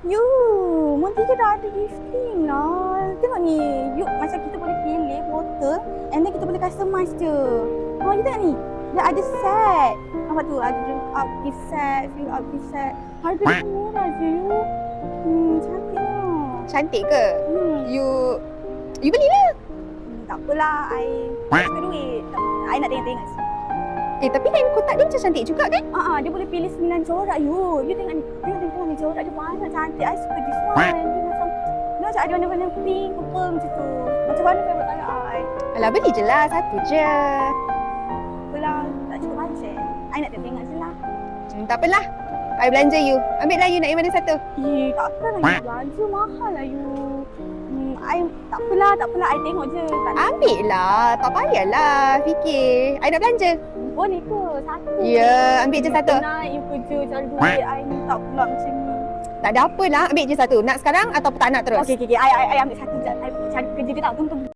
You, Monty ke dah ada gifting lah. Tengok ni, you macam kita boleh pilih botol and then kita boleh customize je. You tengok ni, dia ada set. Nampak tu, ada drink up gift set, fill up gift set. Harga dia murah je you. Cantiknya. Cantik ke? You belilah. Tak apalah, I suka duit. I nak tengok-tengok sikit. Tapi kain kotak dia macam cantik juga kan? Dia boleh pilih 9 corak you. You tengok ni. Tengok ni corak dia banyak cantik. I suka this one. Dia macam ada warna-warna pink, purple macam tu. Macam mana favourite colour I? Alah, beli je lah. Satu je. Apalah, tak cukup bajet. I nak tengok je lah. Tak apalah. I belanja you. Ambil lah you nak yang mana satu? Takkanlah you belanja. Mahal lah you. Tak apalah. I tengok je. Ambil lah. Tak payahlah fikir. I nak belanja. Boleh ke? Satu. Ya, ambil je satu. Penat you kerja cari duit. I ni tak pula macam ni. Tak ada apalah. Ambil je satu. Nak sekarang atau tak nak terus? Okay. I ambil satu je. I cari kerja dia tak. Tunggu.